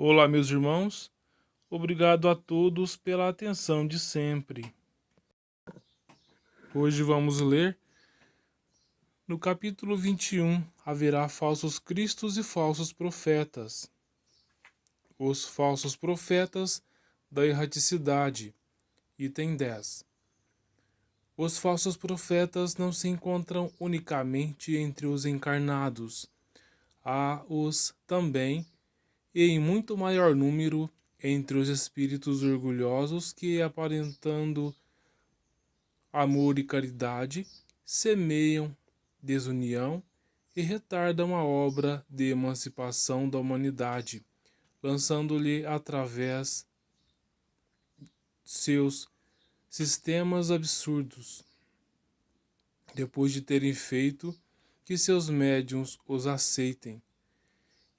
Olá, meus irmãos. Obrigado a todos pela atenção de sempre. Hoje vamos ler no capítulo 21. Haverá falsos cristos e falsos profetas. Os falsos profetas da erraticidade. Item 10. Os falsos profetas não se encontram unicamente entre os encarnados. Há-os também, e em muito maior número, entre os espíritos orgulhosos que, aparentando amor e caridade, semeiam desunião e retardam a obra de emancipação da humanidade, lançando-lhe através seus sistemas absurdos, depois de terem feito que seus médiuns os aceitem,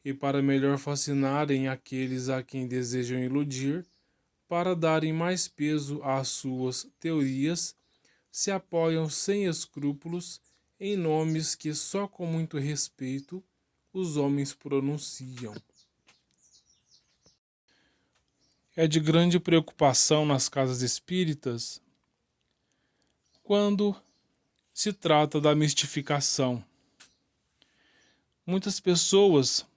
e para melhor fascinarem aqueles a quem desejam iludir, para darem mais peso às suas teorias, se apoiam sem escrúpulos em nomes que só com muito respeito os homens pronunciam. É de grande preocupação nas casas espíritas quando se trata da mistificação. Muitas pessoas,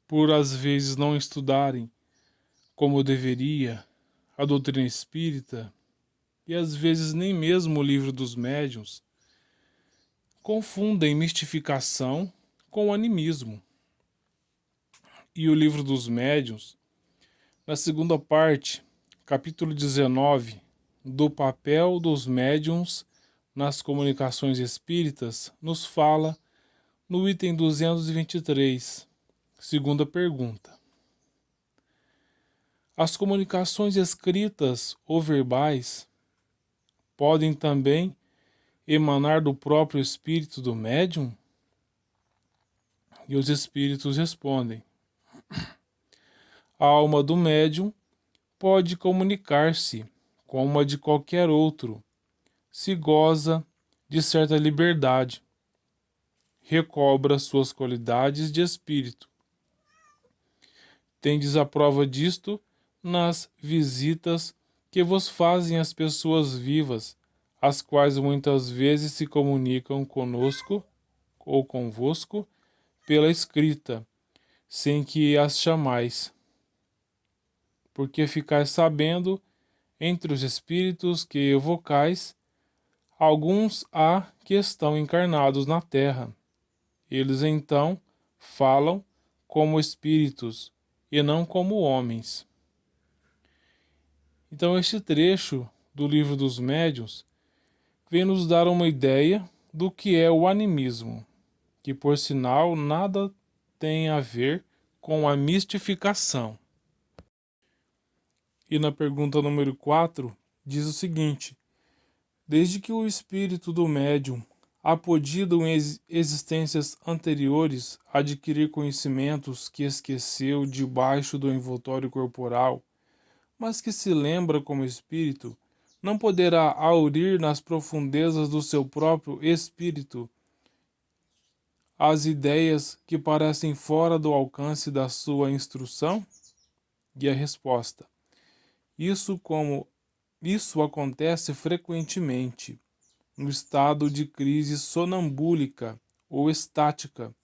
por às vezes não estudarem como deveria a doutrina espírita, e às vezes nem mesmo o livro dos médiuns, confundem mistificação com animismo. E o livro dos médiuns, na segunda parte, capítulo 19, do papel dos médiuns nas comunicações espíritas, nos fala no item 223, segunda pergunta. As comunicações escritas ou verbais podem também emanar do próprio espírito do médium? E os espíritos respondem: a alma do médium pode comunicar-se com a de qualquer outro, se goza de certa liberdade, recobra suas qualidades de espírito. Tendes a prova disto nas visitas que vos fazem as pessoas vivas, as quais muitas vezes se comunicam conosco ou convosco pela escrita, sem que as chamais. Porque ficais sabendo, entre os espíritos que evocais, alguns há que estão encarnados na terra. Eles então falam como espíritos e não como homens. Então este trecho do Livro dos Médiuns vem nos dar uma ideia do que é o animismo, que por sinal nada tem a ver com a mistificação. E na pergunta número 4 diz o seguinte: desde que o espírito do médium há podido em existências anteriores adquirir conhecimentos que esqueceu debaixo do envoltório corporal, mas que se lembra como espírito, não poderá aurir nas profundezas do seu próprio espírito as ideias que parecem fora do alcance da sua instrução? E a resposta: isso acontece frequentemente no estado de crise sonambúlica ou estática.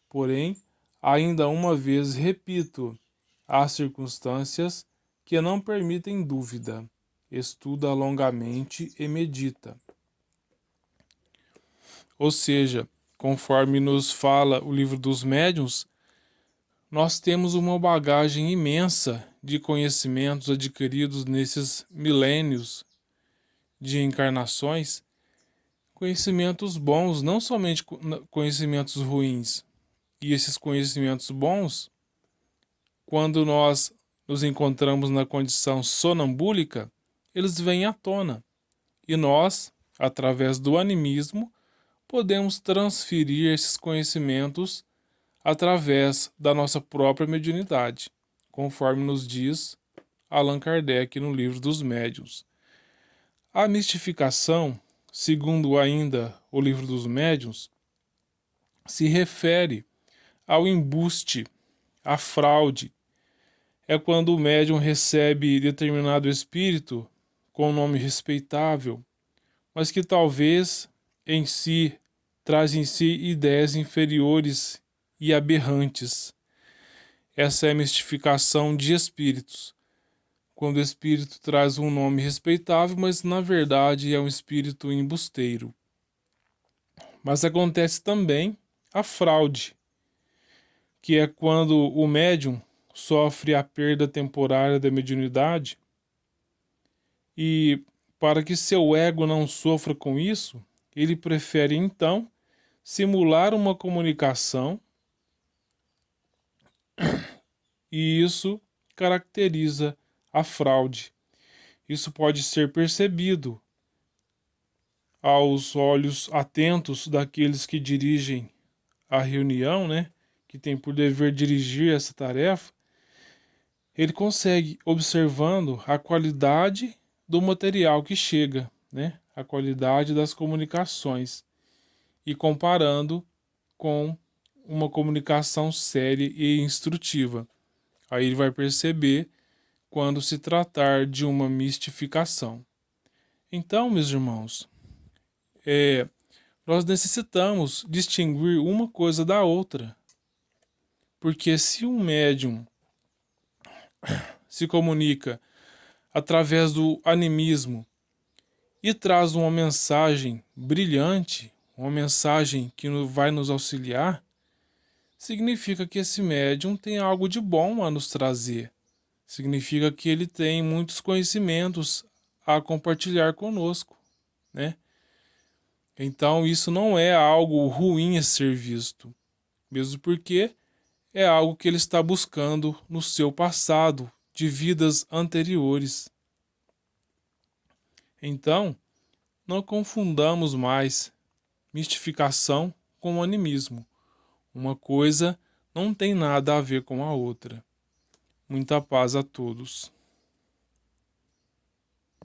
Porém, ainda uma vez repito, há circunstâncias que não permitem dúvida. Estuda longamente e medita. Ou seja, conforme nos fala o Livro dos Médiuns, nós temos uma bagagem imensa de conhecimentos adquiridos nesses milênios de encarnações, conhecimentos bons, não somente conhecimentos ruins. E esses conhecimentos bons, quando nós nos encontramos na condição sonambúlica, eles vêm à tona. E nós, através do animismo, podemos transferir esses conhecimentos através da nossa própria mediunidade, conforme nos diz Allan Kardec no Livro dos Médiuns. A mistificação, segundo ainda o Livro dos Médiuns, se refere ao embuste, à fraude é quando o médium recebe determinado espírito com nome respeitável, mas que talvez em si traz em si ideias inferiores e aberrantes. Essa é a mistificação de espíritos. Quando o espírito traz um nome respeitável, mas na verdade é um espírito embusteiro. Mas acontece também a fraude, que é quando o médium sofre a perda temporária da mediunidade e, para que seu ego não sofra com isso, ele prefere então simular uma comunicação, e isso caracteriza a fraude. Isso pode ser percebido aos olhos atentos daqueles que dirigem a reunião, né, que tem por dever dirigir essa tarefa. Ele consegue, observando a qualidade do material que chega, né, a qualidade das comunicações, e comparando com uma comunicação séria e instrutiva. Aí ele vai perceber quando se tratar de uma mistificação. Então, meus irmãos, nós necessitamos distinguir uma coisa da outra. Porque se um médium se comunica através do animismo e traz uma mensagem brilhante, uma mensagem que vai nos auxiliar, significa que esse médium tem algo de bom a nos trazer. Significa que ele tem muitos conhecimentos a compartilhar conosco, né? Então isso não é algo ruim a ser visto, mesmo porque é algo que ele está buscando no seu passado, de vidas anteriores. Então, não confundamos mais mistificação com animismo. Uma coisa não tem nada a ver com a outra. Muita paz a todos.